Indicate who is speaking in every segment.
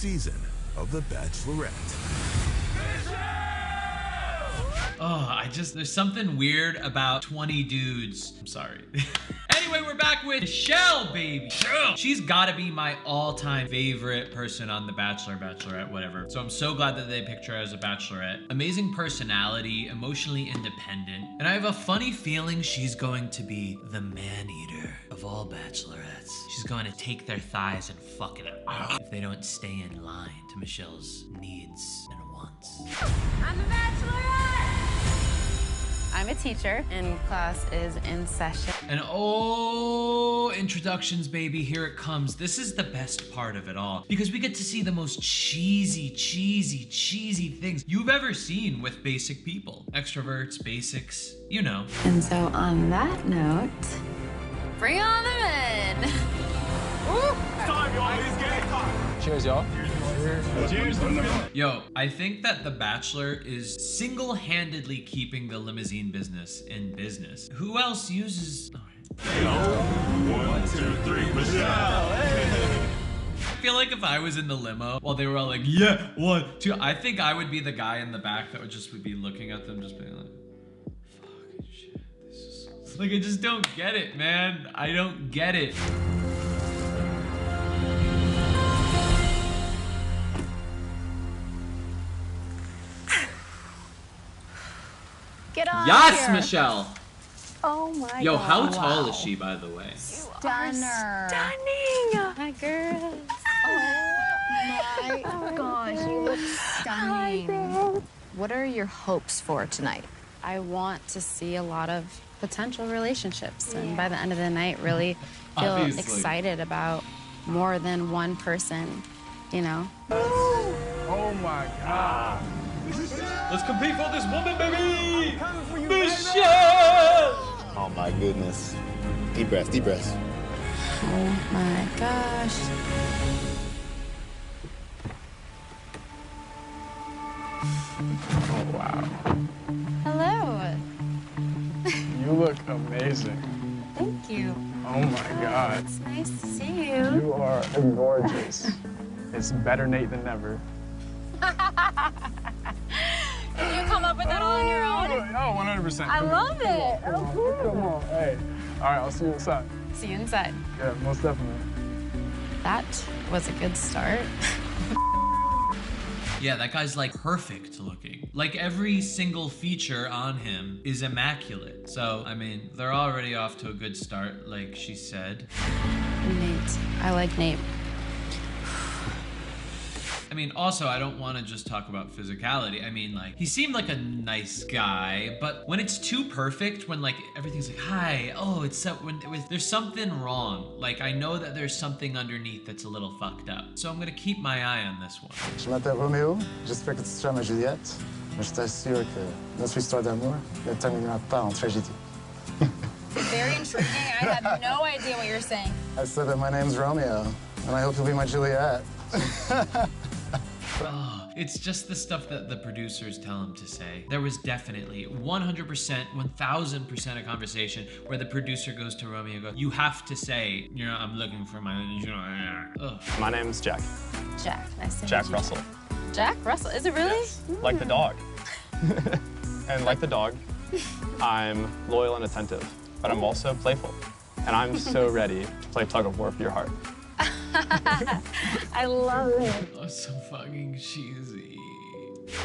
Speaker 1: season of The Bachelorette.
Speaker 2: Oh, there's something weird about 20 dudes. I'm sorry. Anyway, we're back with Michelle, baby. Michelle. She's gotta be my all-time favorite person on The Bachelor, Bachelorette, whatever. So I'm so glad that they picked her as a bachelorette. Amazing personality, emotionally independent. And I have a funny feeling she's going to be the man-eater of all bachelorettes. She's going to take their thighs and fuck it up if they don't stay in line to Michelle's needs and wants.
Speaker 3: I'm the Bachelorette! I'm a teacher, and class is in session.
Speaker 2: And oh, introductions, baby, here it comes. This is the best part of it all, because we get to see the most cheesy things you've ever seen with basic people. Extroverts, basics, you know.
Speaker 3: And so on that note, bring on the men.
Speaker 4: It's time, y'all. It's game time. Cheers, y'all. Cheers.
Speaker 2: Yo, I think that The Bachelor is single-handedly keeping the limousine business in business. Who else uses... Oh.
Speaker 4: 1, 2, 3, Michelle.
Speaker 2: I feel like if I was in the limo while they were all like, yeah, 1, 2, I think I would be the guy in the back that would be looking at them, just being like, fucking shit, this is... Like, I just don't get it, man. I don't get it.
Speaker 3: Get on
Speaker 2: Yes,
Speaker 3: here.
Speaker 2: Michelle.
Speaker 3: Oh my God.
Speaker 2: Yo, how tall is she, by the way?
Speaker 3: Stunner. Stunning. My girl. Oh my gosh, you look stunning. What are your hopes for tonight? I want to see a lot of potential relationships, and by the end of the night, really feel excited about more than one person, you know?
Speaker 4: Oh my God.
Speaker 2: Let's compete for this woman, baby! Michelle!
Speaker 5: Oh my goodness. Deep breaths, deep breaths.
Speaker 3: Oh my gosh.
Speaker 4: Oh, wow.
Speaker 3: Hello.
Speaker 4: You look amazing.
Speaker 3: Thank you.
Speaker 4: Oh my God.
Speaker 3: It's nice to see you.
Speaker 4: You are gorgeous. It's better Nate than never.
Speaker 3: Did you come up with that all on your own?
Speaker 4: Oh, 100%.
Speaker 3: I love it.
Speaker 4: Come on, hey. All right, I'll see you inside.
Speaker 3: See you inside.
Speaker 4: Yeah, most definitely.
Speaker 3: That was a good start.
Speaker 2: Yeah, that guy's like perfect looking. Like every single feature on him is immaculate. So, I mean, they're already off to a good start, like she said.
Speaker 3: Nate. I like Nate.
Speaker 2: I mean, also, I don't want to just talk about physicality. I mean, like, he seemed like a nice guy, but when it's too perfect, when like everything's like, hi, oh, it's so, there's something wrong. Like, I know that there's something underneath that's a little fucked up. So I'm gonna keep my eye on this one.
Speaker 6: Je m'appelle Roméo, j'espère que tu seras ma Juliette, mais je t'assure que notre histoire d'amour ne terminera pas en tragédie.
Speaker 3: Very intriguing. I had no idea what you're saying.
Speaker 6: I said that my name's Romeo, and I hope you'll be my Juliet.
Speaker 2: Oh, it's just the stuff that the producers tell him to say. There was definitely 100%, 1000% a conversation where the producer goes to Romeo and goes, you have to say, you know, I'm looking for my, you know, ugh.
Speaker 7: My name's Jack.
Speaker 3: Jack, nice to meet
Speaker 7: Jack
Speaker 3: you.
Speaker 7: Russell.
Speaker 3: Jack Russell, is it really?
Speaker 7: Yes. Like the dog. And like the dog, I'm loyal and attentive, but I'm also playful. And I'm so ready to play tug of war for your heart.
Speaker 3: I love it.
Speaker 2: Oh, so fucking cheesy.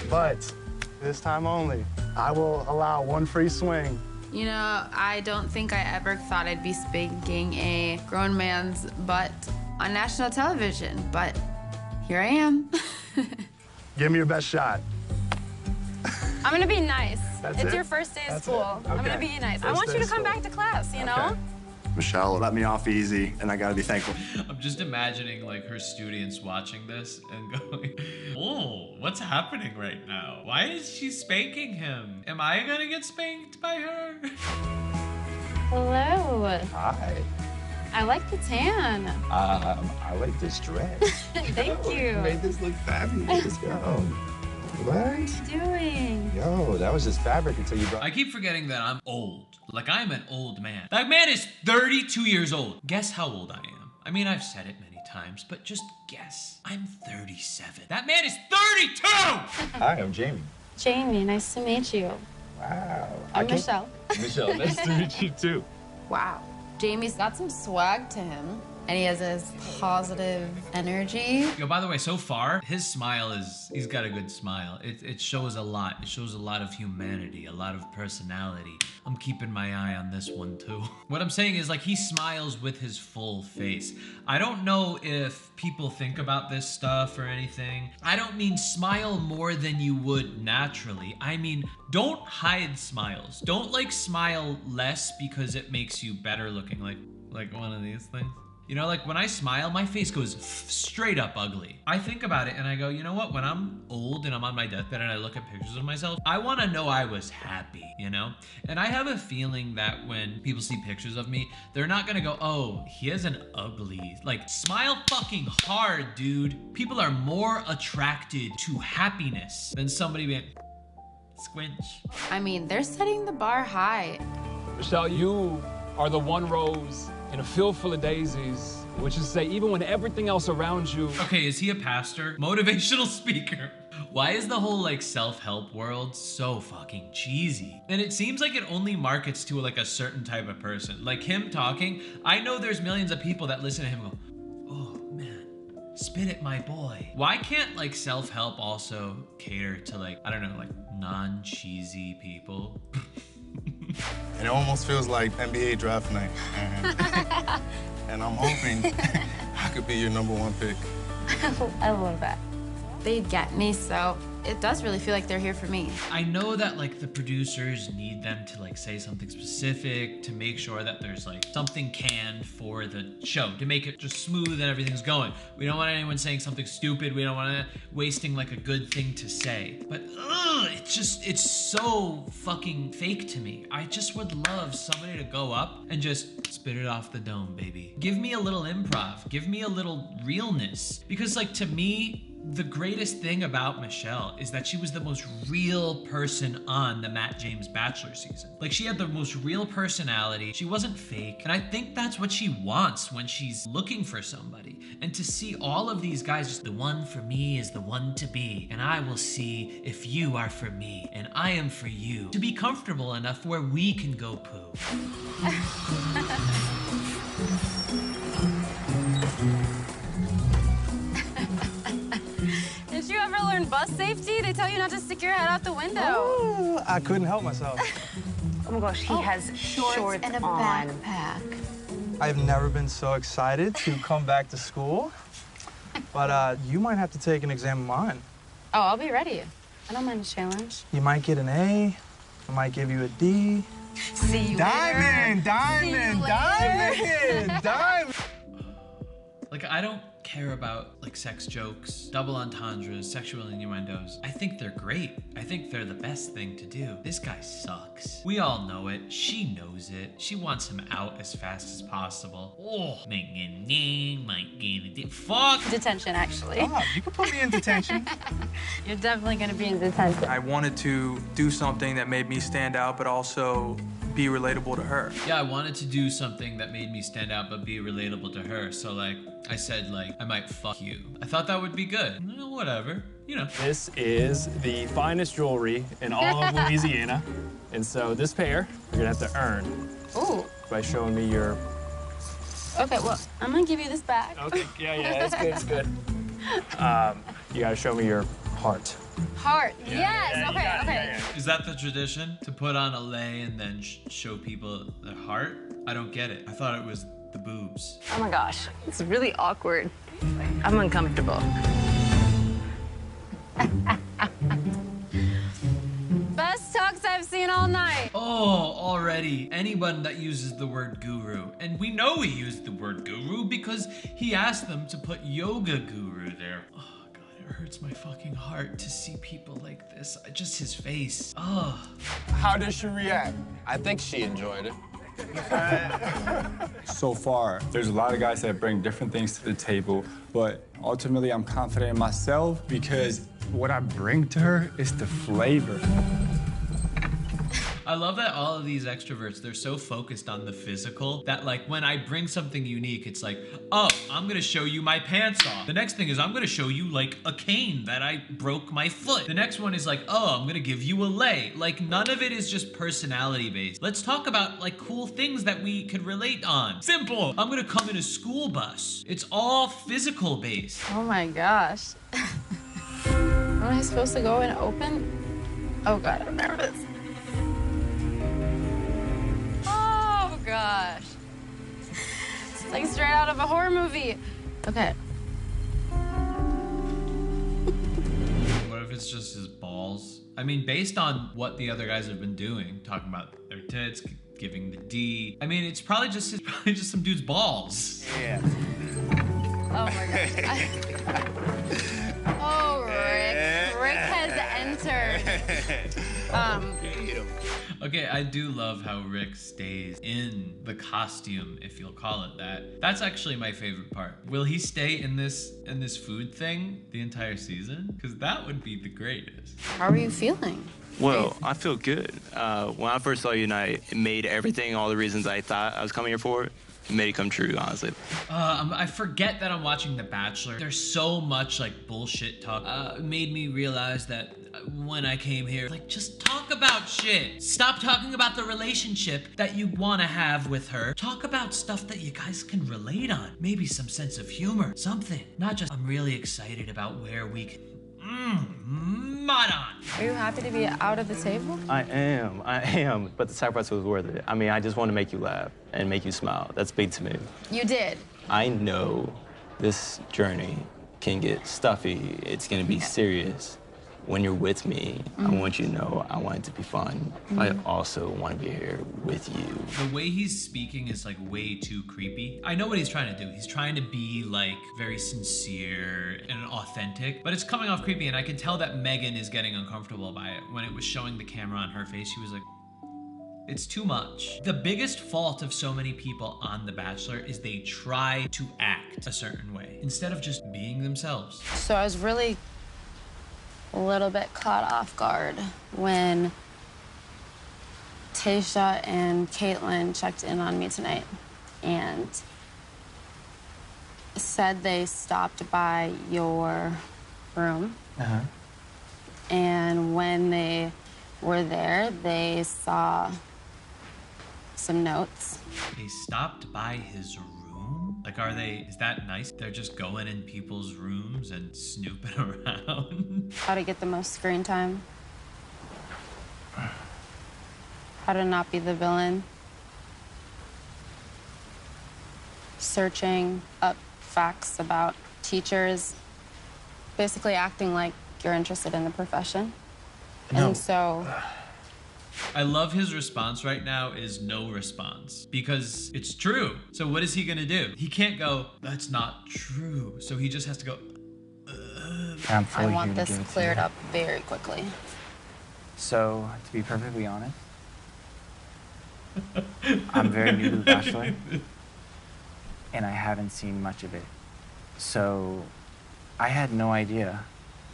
Speaker 4: But this time only, I will allow one free swing.
Speaker 3: You know, I don't think I ever thought I'd be spanking a grown man's butt on national television, but here I am.
Speaker 4: Give me your best shot.
Speaker 3: I'm gonna be nice.
Speaker 4: That's
Speaker 3: it's
Speaker 4: it?
Speaker 3: your first day of
Speaker 4: That's
Speaker 3: school.
Speaker 4: it?
Speaker 3: I'm
Speaker 4: Okay.
Speaker 3: gonna be nice. I
Speaker 4: First
Speaker 3: want
Speaker 4: day
Speaker 3: you to
Speaker 4: of
Speaker 3: come
Speaker 4: school.
Speaker 3: back to class, you know?
Speaker 4: Okay.
Speaker 5: Michelle let me off easy, and I gotta be thankful.
Speaker 2: I'm just imagining like her students watching this and going, oh, what's happening right now? Why is she spanking him? Am I gonna get spanked by her?
Speaker 3: Hello.
Speaker 5: Hi.
Speaker 3: I like the tan.
Speaker 5: I like this dress.
Speaker 3: Thank you.
Speaker 5: Made this look fabulous. Yo. What?
Speaker 3: What are you doing?
Speaker 5: Yo, that was just fabric until you brought.
Speaker 2: I keep forgetting that I'm old. Like, I'm an old man. That man is 32 years old. Guess how old I am? I mean, I've said it many times, but just guess. I'm 37. That man is 32!
Speaker 5: Hi, I'm Jamie.
Speaker 3: Jamie, nice to meet you.
Speaker 5: Wow.
Speaker 3: I'm Michelle.
Speaker 5: Michelle, nice to meet you too.
Speaker 3: Wow. Jamie's got some swag to him, and he has this positive energy.
Speaker 2: Yo, by the way, so far, his smile he's got a good smile. It shows a lot. It shows a lot of humanity, a lot of personality. I'm keeping my eye on this one too. What I'm saying is, like, he smiles with his full face. I don't know if people think about this stuff or anything. I don't mean smile more than you would naturally. I mean, don't hide smiles. Don't like smile less because it makes you better looking, like one of these things. You know, like when I smile, my face goes straight up ugly. I think about it and I go, you know what? When I'm old and I'm on my deathbed and I look at pictures of myself, I want to know I was happy, you know? And I have a feeling that when people see pictures of me, they're not going to go, oh, he has an ugly, like, smile fucking hard, dude. People are more attracted to happiness than somebody being squinch.
Speaker 3: I mean, they're setting the bar high.
Speaker 8: Michelle, you are the one rose in a field full of daisies, which is to say, even when everything else around you...
Speaker 2: Okay, is he a pastor? Motivational speaker? Why is the whole, like, self-help world so fucking cheesy? And it seems like it only markets to, like, a certain type of person. Like, him talking, I know there's millions of people that listen to him and go, oh, man, spit it, my boy. Why can't, like, self-help also cater to, like, I don't know, like, non-cheesy people?
Speaker 4: And it almost feels like NBA draft night. And I'm hoping I could be your #1 pick.
Speaker 3: I love that. They get me, so it does really feel like they're here for me.
Speaker 2: I know that, like, the producers need them to, like, say something specific to make sure that there's, like, something canned for the show to make it just smooth and everything's going. We don't want anyone saying something stupid. We don't want to wasting, like, a good thing to say. But it's so fucking fake to me. I just would love somebody to go up and just spit it off the dome, baby. Give me a little improv. Give me a little realness. Because, like, to me, the greatest thing about Michelle is that she was the most real person on the Matt James Bachelor season. Like, she had the most real personality. She wasn't fake. And I think that's what she wants when she's looking for somebody. And to see all of these guys, just the one for me is the one to be. And I will see if you are for me and I am for you. To be comfortable enough where we can go poo.
Speaker 3: Did you ever learn bus safety? They tell you not to stick your head out the window.
Speaker 4: Oh, I couldn't help myself.
Speaker 9: Oh my gosh, he has shorts
Speaker 3: and a
Speaker 9: on.
Speaker 3: backpack.
Speaker 4: I've never been so excited to come back to school. But you might have to take an exam of mine.
Speaker 3: Oh, I'll be ready. I don't mind a challenge.
Speaker 4: You might get an A. I might give you a D.
Speaker 3: See you
Speaker 4: Diamond,
Speaker 3: later.
Speaker 4: diamond, diamond, diamond.
Speaker 2: Like, I don't care about, like, sex jokes, double entendres, sexual innuendos. I think they're great. I think they're the best thing to do. This guy sucks. We all know it. She knows it. She wants him out as fast as possible. Oh, fuck.
Speaker 3: Detention, actually.
Speaker 4: Oh, you can put me in detention.
Speaker 3: You're definitely gonna be in detention.
Speaker 10: I wanted to do something that made me stand out, but also be relatable to her.
Speaker 2: Yeah, I wanted to do something that made me stand out but be relatable to her. So, like, I said, like, I might fuck you. I thought that would be good. Whatever, you know.
Speaker 8: This is the finest jewelry in all of Louisiana. And so this pair, you're gonna have to earn
Speaker 3: Ooh.
Speaker 8: by showing me your...
Speaker 3: Okay, well, I'm gonna give you this back.
Speaker 8: Okay, yeah, it's good. You gotta show me your heart.
Speaker 3: Heart. Yes.
Speaker 8: Yeah,
Speaker 3: okay. Okay.
Speaker 2: Is that the tradition? To put on a lei and then show people their heart? I don't get it. I thought it was the boobs.
Speaker 9: Oh my gosh, it's really awkward. I'm uncomfortable.
Speaker 3: Best talks I've seen all night.
Speaker 2: Oh, already. Anyone that uses the word guru. And we know he used the word guru because he asked them to put yoga guru there. Oh, God, it hurts my fucking heart to see people like this. Just his face. Oh.
Speaker 6: How did she react?
Speaker 11: I think she enjoyed it.
Speaker 5: So far, there's a lot of guys that bring different things to the table, but ultimately I'm confident in myself because what I bring to her is the flavor.
Speaker 2: I love that all of these extroverts, they're so focused on the physical that like when I bring something unique, it's like, oh, I'm gonna show you my pants off. The next thing is I'm gonna show you like a cane that I broke my foot. The next one is like, oh, I'm gonna give you a lay. Like none of it is just personality based. Let's talk about like cool things that we could relate on. Simple. I'm gonna come in a school bus. It's all physical based.
Speaker 3: Oh my gosh. Am I supposed to go and open? Oh God, I'm nervous. Oh gosh. It's like straight out of a horror movie. Okay.
Speaker 2: What if it's just his balls? I mean, based on what the other guys have been doing, talking about their tits, giving the D. I mean, it's probably just some dude's balls.
Speaker 4: Yeah.
Speaker 3: Oh my gosh. Oh, Rick. Rick has entered.
Speaker 2: Okay, I do love how Rick stays in the costume, if you'll call it that. That's actually my favorite part. Will he stay in this food thing the entire season? Because that would be the greatest.
Speaker 3: How are you feeling?
Speaker 11: Well, I feel good. When I first saw you tonight, it made everything, all the reasons I thought I was coming here for, it made it come true, honestly.
Speaker 2: I forget that I'm watching The Bachelor. There's so much like bullshit talk. It made me realize that when I came here, like just talk about shit. Stop talking about the relationship that you want to have with her. Talk about stuff that you guys can relate on. Maybe some sense of humor, something. Not just, I'm really excited about where we can mud on.
Speaker 3: Are you happy to be out of the table?
Speaker 11: I am, but the sacrifice was worth it. I mean, I just want to make you laugh and make you smile. That's big to me.
Speaker 3: You did.
Speaker 11: I know this journey can get stuffy. It's gonna be serious. When you're with me, I want you to know I want it to be fun. I also want to be here with you.
Speaker 2: The way he's speaking is like way too creepy. I know what he's trying to do. He's trying to be like very sincere and authentic, but it's coming off creepy, and I can tell that Megan is getting uncomfortable by it. When it was showing the camera on her face, she was like, it's too much. The biggest fault of so many people on The Bachelor is they try to act a certain way instead of just being themselves.
Speaker 3: So I was really a little bit caught off guard when Tayshia and Caitlin checked in on me tonight and said they stopped by your room. And when they were there, they saw some notes.
Speaker 2: They stopped by his room? Like, is that nice? They're just going in people's rooms and snooping around?
Speaker 3: How to get the most screen time. How to not be the villain. Searching up facts about teachers. Basically acting like you're interested in the profession.
Speaker 11: No.
Speaker 3: And so...
Speaker 2: I love his response right now is no response because it's true. So what is he gonna do? He can't go, that's not true. So he just has to go,
Speaker 3: I want this cleared up very quickly.
Speaker 12: So, to be perfectly honest, I'm very new to The Bachelor, and I haven't seen much of it. So, I had no idea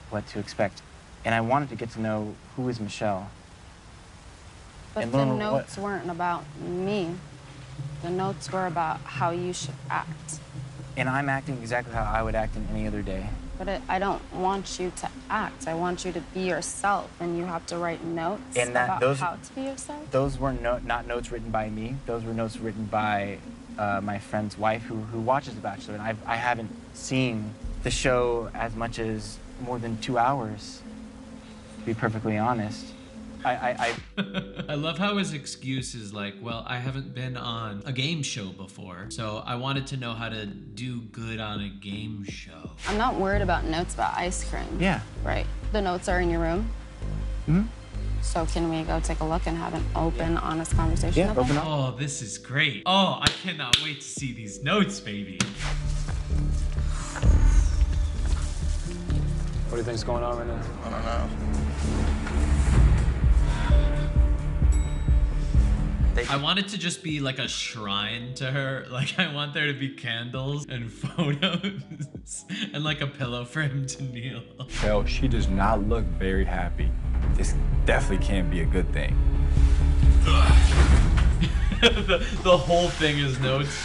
Speaker 12: what to expect. And I wanted to get to know who is Michelle.
Speaker 3: But the notes weren't about me. The notes were about how you should act.
Speaker 12: And I'm acting exactly how I would act in any other day.
Speaker 3: But I don't want you to act. I want you to be yourself, and you have to write notes about how to be yourself.
Speaker 12: Those were not notes written by me. Those were notes written by my friend's wife who watches The Bachelor. And I haven't seen the show as much as more than 2 hours, to be perfectly honest.
Speaker 2: I love how his excuse is like, well, I haven't been on a game show before, so I wanted to know how to do good on a game show.
Speaker 3: I'm not worried about notes about ice cream.
Speaker 12: Yeah.
Speaker 3: Right. The notes are in your room.
Speaker 12: Mm-hmm.
Speaker 3: So can we go take a look and have an open, honest conversation about it?
Speaker 2: Oh, this is great. Oh, I cannot wait to see these notes, baby.
Speaker 8: What do you think's going on right now?
Speaker 4: I don't know.
Speaker 2: I want it to just be like a shrine to her. Like, I want there to be candles and photos and like a pillow for him to kneel.
Speaker 5: Hell, she does not look very happy. This definitely can't be a good thing.
Speaker 2: The whole thing is notes.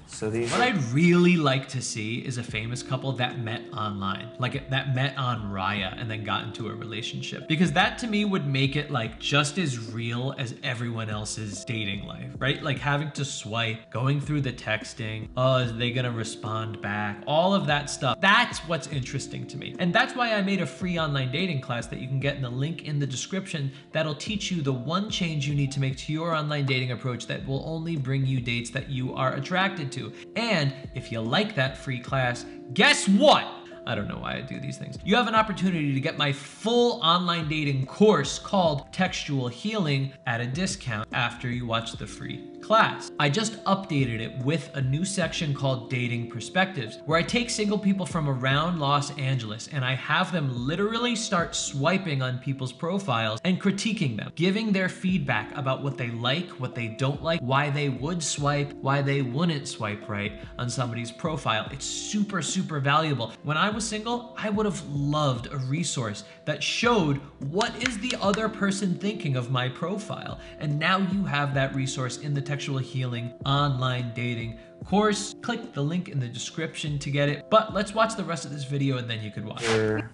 Speaker 12: So these
Speaker 2: what I'd really like to see is a famous couple that met online, like that met on Raya and then got into a relationship. Because that to me would make it like just as real as everyone else's dating life, right? Like having to swipe, going through the texting, oh, is they gonna respond back? All of that stuff. That's what's interesting to me. And that's why I made a free online dating class that you can get in the link in the description that'll teach you the one change you need to make to your online dating approach that will only bring you dates that you are attracted to. And if you like that free class, guess what? I don't know why I do these things. You have an opportunity to get my full online dating course called Textual Healing at a discount after you watch the free class. I just updated it with a new section called Dating Perspectives, where I take single people from around Los Angeles and I have them literally start swiping on people's profiles and critiquing them, giving their feedback about what they like, what they don't like, why they would swipe, why they wouldn't swipe right on somebody's profile. It's super, super valuable. When I was single, I would have loved a resource that showed what is the other person thinking of my profile. And now you have that resource in the Textual Healing online dating course. Click the link in the description to get it. But let's watch the rest of this video and then you could watch it.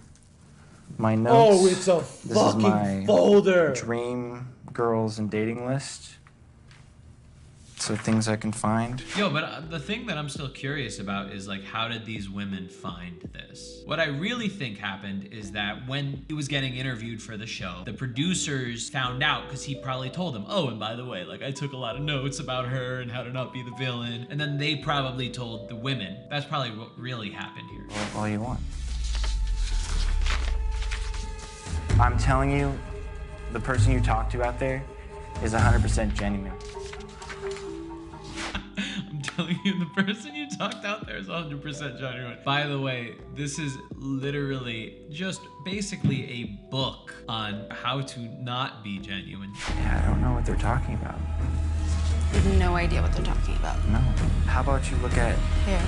Speaker 12: My notes.
Speaker 13: Oh, it's a
Speaker 12: This
Speaker 13: fucking
Speaker 12: is my
Speaker 13: folder.
Speaker 12: dream girls and dating list. So things I can find.
Speaker 2: Yo, but the thing that I'm still curious about is like, how did these women find this? What I really think happened is that when he was getting interviewed for the show, the producers found out because he probably told them, oh, and by the way, like I took a lot of notes about her and how to not be the villain. And then they probably told the women. That's probably what really happened here.
Speaker 12: All you want. I'm telling you, the person you talk to out there is 100% genuine.
Speaker 2: Telling you, the person you talked out there is 100% genuine. By the way, this is literally just basically a book on how to not be genuine.
Speaker 12: Yeah, I don't know what they're talking about.
Speaker 3: I have no idea what they're talking about.
Speaker 12: No. How about you look at...
Speaker 3: Here.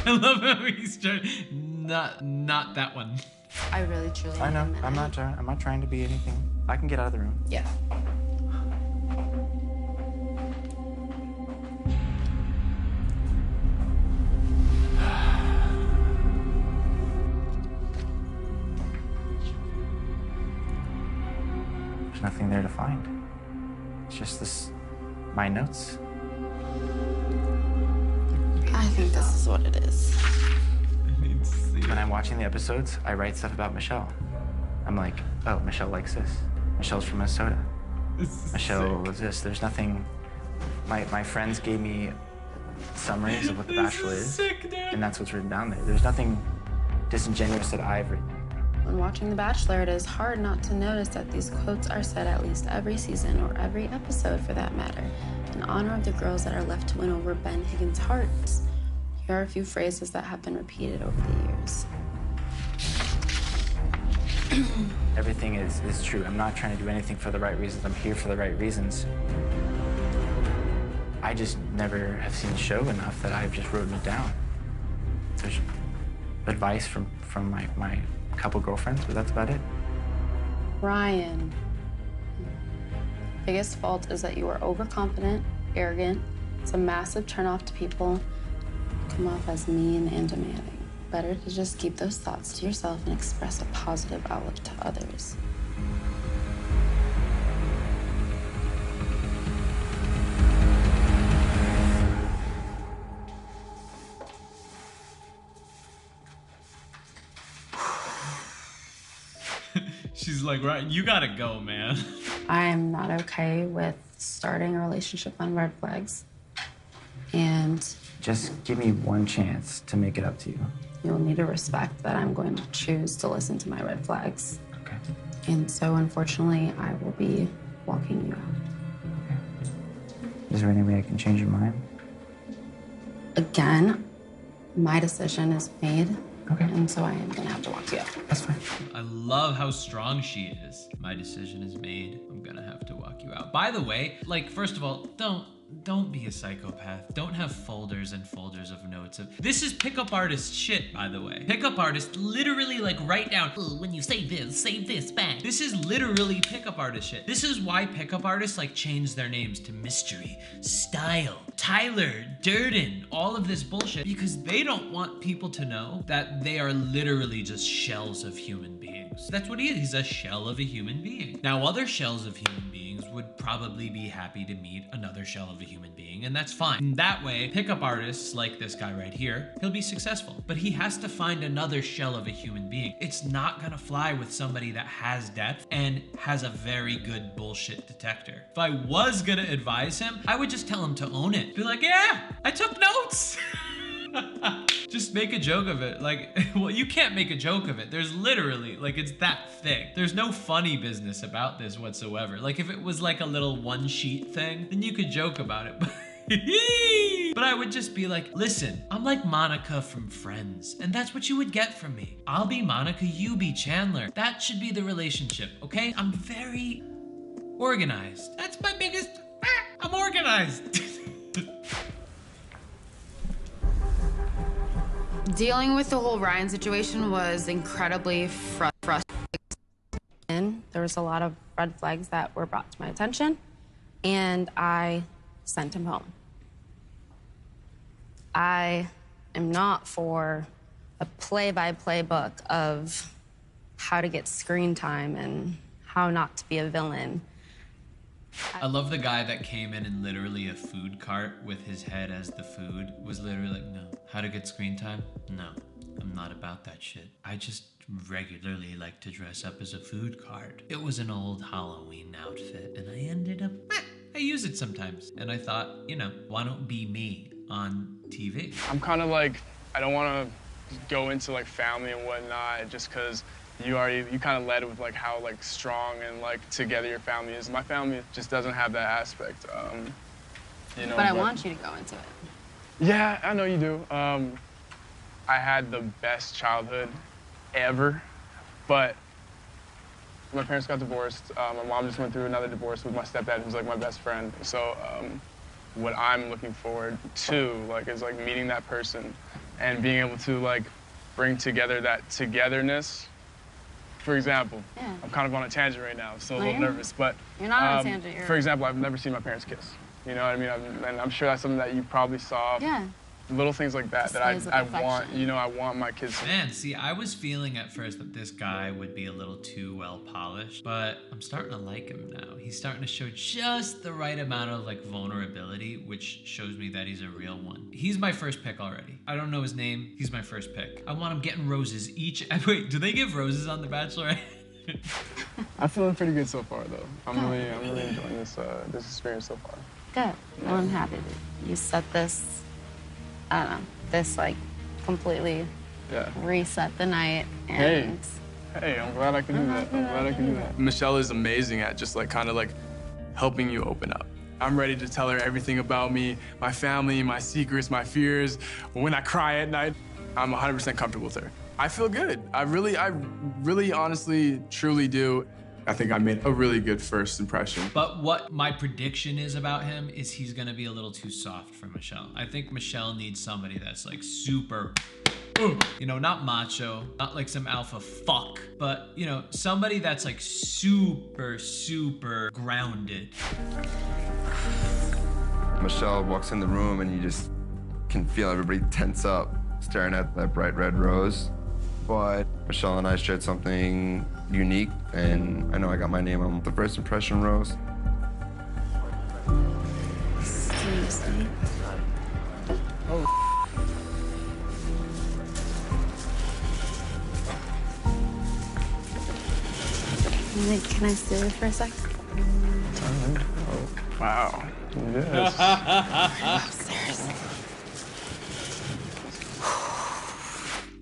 Speaker 2: I love how he's trying, not that one.
Speaker 3: I really, truly
Speaker 12: I know,
Speaker 3: need a
Speaker 12: I'm
Speaker 3: minute.
Speaker 12: not trying to be anything. I can get out of the room.
Speaker 3: Yeah.
Speaker 12: There's nothing there to find. It's just my notes.
Speaker 3: I think this is what it is.
Speaker 2: I need to see
Speaker 12: When I'm watching the episodes, I write stuff about Michelle. I'm like, oh, Michelle likes this. Michelle's from Minnesota. Michelle loves this. There's nothing. My friends gave me summaries of what The Bachelor is, and that's what's written down there. There's nothing disingenuous that I've written.
Speaker 3: When watching The Bachelor, it is hard not to notice that these quotes are said at least every season, or every episode for that matter, in honor of the girls that are left to win over Ben Higgins' hearts. Here are a few phrases that have been repeated over the years.
Speaker 12: Everything is true. I'm not trying to do anything for the right reasons. I'm here for the right reasons. I just never have seen the show enough that I've just written it down. There's advice from my couple girlfriends, but that's about it.
Speaker 3: Ryan. Biggest fault is that you are overconfident, arrogant. It's a massive turnoff to people. You come off as mean and demanding. Better to just keep those thoughts to yourself and express a positive outlook to others.
Speaker 2: She's like, right, you gotta go, man.
Speaker 3: I am not okay with starting a relationship on red flags. And
Speaker 12: Just give me one chance to make it up to you.
Speaker 3: you'll need to respect that I'm going to choose to listen to my red flags.
Speaker 12: Okay.
Speaker 3: And so, unfortunately, I will be walking you out.
Speaker 12: Okay. Is there any way I can change your mind?
Speaker 3: Again, my decision is made.
Speaker 12: Okay.
Speaker 3: And so I am gonna have to walk you out.
Speaker 12: That's fine.
Speaker 2: I love how strong she is. My decision is made. I'm gonna have to walk you out. By the way, like, first of all, don't don't be a psychopath. Don't have folders and folders of notes. This is pickup artist shit, by the way. Pickup artist literally like write down, "Ooh, when you say this, bang." This is literally pickup artist shit. This is why pickup artists like change their names to Mystery, Style, Tyler, Durden, all of this bullshit, because they don't want people to know that they are literally just shells of human beings. That's what he is. He's a shell of a human being. Now, other shells of human beings would probably be happy to meet another shell of a human being, and that's fine. And that way, pickup artists like this guy right here, he'll be successful. But he has to find another shell of a human being. It's not gonna fly with somebody that has depth and has a very good bullshit detector. If I was gonna advise him, I would just tell him to own it. Be like, yeah, I took notes. Just make a joke of it. Like, well, you can't make a joke of it. There's literally, like, it's that thick. There's no funny business about this whatsoever. Like, if it was like a little one sheet thing, then you could joke about it. But I would just be like, listen, I'm like Monica from Friends, and that's what you would get from me. I'll be Monica, you be Chandler. That should be the relationship, okay? I'm very organized. That's my biggest, I'm organized.
Speaker 3: Dealing with the whole Ryan situation was incredibly frustrating. There was a lot of red flags that were brought to my attention, and I sent him home. I am not for a play-by-play book of how to get screen time and how not to be a villain.
Speaker 2: I love the guy that came in and literally a food cart with his head as the food was literally like, no. How to get screen time? No, I'm not about that shit. I just regularly like to dress up as a food cart. It was an old Halloween outfit, and I ended up, I use it sometimes. And I thought, you know, why don't be me on TV?
Speaker 7: I'm kind of like, I don't want to go into like family and whatnot just because you kind of led with like how like strong and like together your family is. My family just doesn't have that aspect, you know.
Speaker 3: But I want you to go into it.
Speaker 7: Yeah, I know you do. I had the best childhood ever, but my parents got divorced. My mom just went through another divorce with my stepdad, who's like my best friend. So what I'm looking forward to like is like meeting that person and being able to like bring together that togetherness. For example, I'm kind of on a tangent right now, so a little nervous, but
Speaker 3: you're not on a tangent.
Speaker 7: For example, I've never seen my parents kiss. You know what I mean? And I'm sure that's something that you probably saw.
Speaker 3: Yeah.
Speaker 7: Little things like that that I want, you know, I want my kids to.
Speaker 2: Man, see, I was feeling at first that this guy would be a little too well polished, but I'm starting to like him now. He's starting to show just the right amount of like vulnerability, which shows me that he's a real one. He's my first pick already. I don't know his name. He's my first pick. I want him getting roses each. Wait, do they give roses on The Bachelorette?
Speaker 7: I'm feeling pretty good so far, though. I'm really enjoying this experience so far.
Speaker 3: Good. Well, I'm happy that you set this. I don't know, this like completely reset the night. And
Speaker 7: hey, I'm glad I can do that. I'm glad I can do that. Michelle is amazing at just like kind of like helping you open up. I'm ready to tell her everything about me, my family, my secrets, my fears. When I cry at night, I'm 100% comfortable with her. I feel good. I really honestly, truly do. I think I made a really good first impression.
Speaker 2: But what my prediction is about him is he's gonna be a little too soft for Michelle. I think Michelle needs somebody that's like super, you know, not macho, not like some alpha fuck, but you know, somebody that's like super, super grounded.
Speaker 13: Michelle walks in the room and you just can feel everybody tense up, staring at that bright red rose. But Michelle and I shared something unique, and I know I got my name on the first impression rose.
Speaker 3: Excuse me.
Speaker 7: Oh.
Speaker 3: Can I stay there for a sec?
Speaker 7: Oh, wow. Yes.
Speaker 3: Seriously.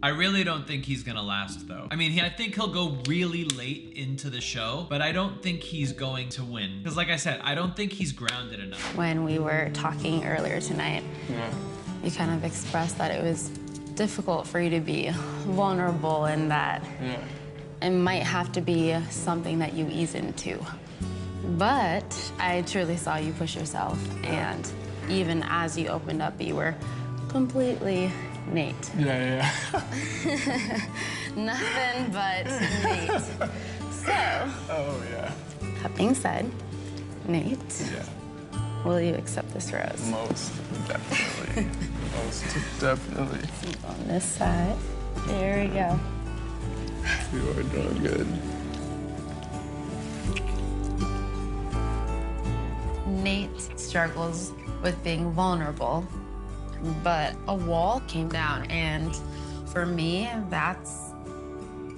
Speaker 2: I really don't think he's gonna last though. I mean, I think he'll go really late into the show, but I don't think he's going to win. Because like I said, I don't think he's grounded enough.
Speaker 3: When we were talking earlier tonight, you kind of expressed that it was difficult for you to be vulnerable and that it might have to be something that you ease into. But I truly saw you push yourself, and even as you opened up, you were completely Nate.
Speaker 7: Yeah.
Speaker 3: Nothing but Nate. So,
Speaker 7: oh yeah.
Speaker 3: That being said, Nate,
Speaker 7: yeah.
Speaker 3: Will you accept this rose?
Speaker 7: Most definitely. Most definitely.
Speaker 3: On this side. There we go.
Speaker 7: You are doing good.
Speaker 3: Nate struggles with being vulnerable, but a wall came down, and for me, that's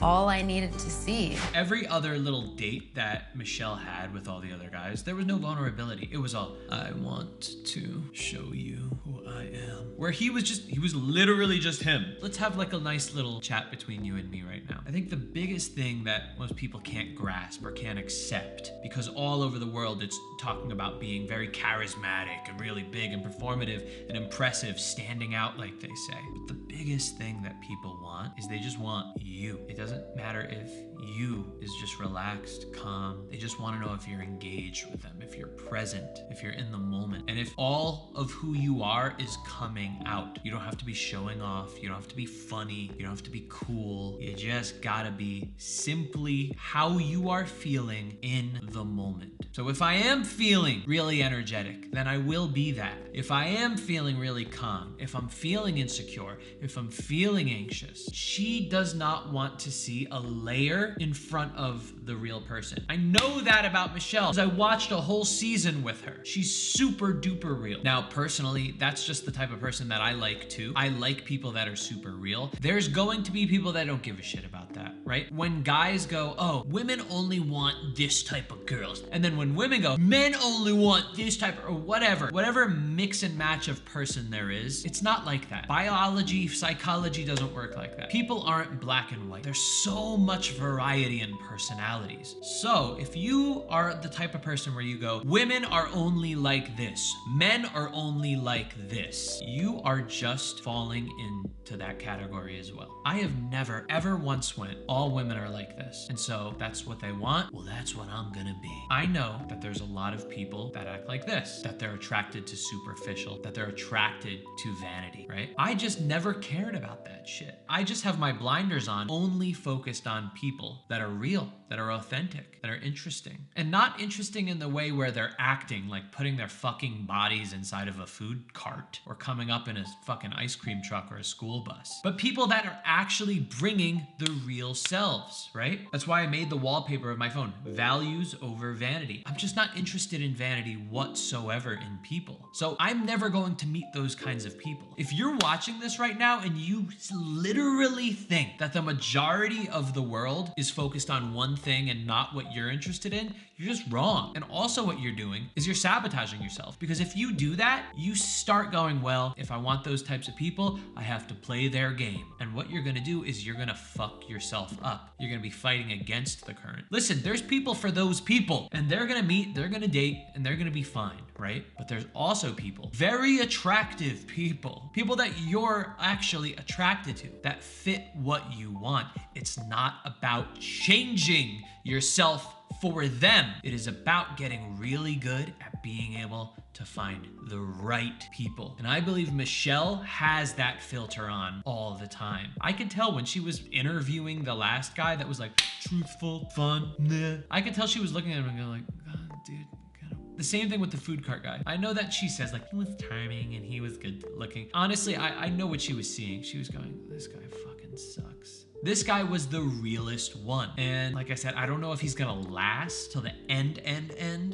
Speaker 3: all I needed to see.
Speaker 2: Every other little date that Michelle had with all the other guys, there was no vulnerability. It was all, I want to show you who I am. Where he was literally just him. Let's have like a nice little chat between you and me right now. I think the biggest thing that most people can't grasp or can't accept, because all over the world it's talking about being very charismatic and really big and performative and impressive, standing out like they say. But the biggest thing that people want is they just want you. It doesn't matter if you is just relaxed, calm. They just want to know if you're engaged with them, if you're present, if you're in the moment, and if all of who you are is coming out. You don't have to be showing off. You don't have to be funny. You don't have to be cool. You just gotta be simply how you are feeling in the moment. So if I am feeling really energetic, then I will be that. If I am feeling really calm, if I'm feeling insecure, if I'm feeling anxious, she does not want to see a layer in front of the real person. I know that about Michelle because I watched a whole season with her. She's super duper real. Now, personally, that's just the type of person that I like too. I like people that are super real. There's going to be people that don't give a shit about that, right? When guys go, oh, women only want this type of girls. And then when women go, men only want this type or whatever mix and match of person there is, it's not like that. Biology, psychology doesn't work like that. People aren't black and white. There's so much variety in personalities. So if you are the type of person where you go, women are only like this, men are only like this, you are just falling into that category as well. I have never ever once went, all women are like this, and so that's what they want. Well, that's what I'm gonna be. I know that there's a lot of people that act like this, that they're attracted to superficial, that they're attracted to vanity, right? I just never cared about that shit. I just have my blinders on, only focused on people that are real, that are authentic, that are interesting. And not interesting in the way where they're acting, like putting their fucking bodies inside of a food cart or coming up in a fucking ice cream truck or a school bus. But people that are actually bringing the real selves, right? That's why I made the wallpaper of my phone, values over vanity. I'm just not interested in vanity whatsoever in people. So I'm never going to meet those kinds of people. If you're watching this right now and you literally think that the majority of the world is focused on one thing and not what you're interested in, you're just wrong. And also what you're doing is you're sabotaging yourself, because if you do that, you start going, well, if I want those types of people, I have to play their game. And what you're gonna do is you're gonna fuck yourself up. You're gonna be fighting against the current. Listen, there's people for those people, and they're gonna meet, they're gonna date, and they're gonna be fine, right? But there's also people, very attractive people that you're actually attracted to, that fit what you want. It's not about changing yourself for them. It is about getting really good at being able to find the right people. And I believe Michelle has that filter on all the time. I could tell when she was interviewing the last guy that was like truthful, fun, nah. I could tell she was looking at him and going like, oh, dude. The same thing with the food cart guy. I know that she says like, he was charming and he was good looking. Honestly, I know what she was seeing. She was going, this guy fucking sucks. This guy was the realest one. And like I said, I don't know if he's gonna last till the end,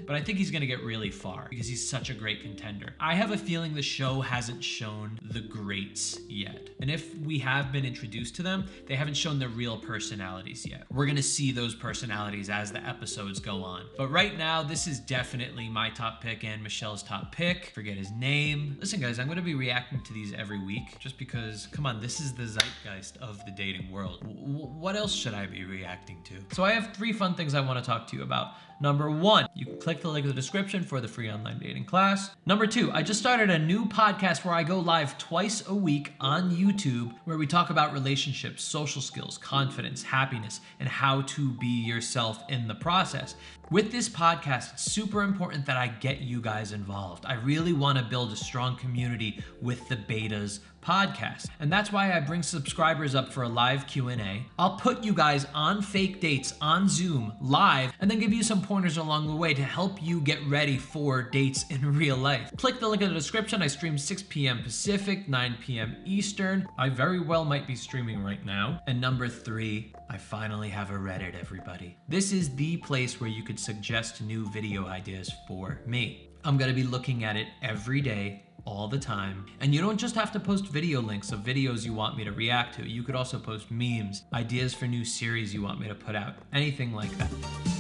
Speaker 2: but I think he's gonna get really far because he's such a great contender. I have a feeling the show hasn't shown the greats yet. And if we have been introduced to them, they haven't shown their real personalities yet. We're gonna see those personalities as the episodes go on. But right now, this is definitely my top pick and Michelle's top pick. Forget his name. Listen guys, I'm gonna be reacting to these every week just because, come on, this is the zeitgeist of the dating world. What else should I be reacting to? So I have 3 fun things I want to talk to you about. Number 1, you can click the link in the description for the free online dating class. Number 2, I just started a new podcast where I go live twice a week on YouTube where we talk about relationships, social skills, confidence, happiness, and how to be yourself in the process. With this podcast, it's super important that I get you guys involved. I really want to build a strong community with the Betas podcast. And that's why I bring subscribers up for a live Q&A. I'll put you guys on fake dates on Zoom live and then give you some pointers along the way to help you get ready for dates in real life. Click the link in the description. I stream 6 p.m. Pacific, 9 p.m. Eastern. I very well might be streaming right now. And number 3, I finally have a Reddit, everybody. This is the place where you could suggest new video ideas for me. I'm gonna be looking at it every day, all the time. And you don't just have to post video links of videos you want me to react to. You could also post memes, ideas for new series you want me to put out, anything like that.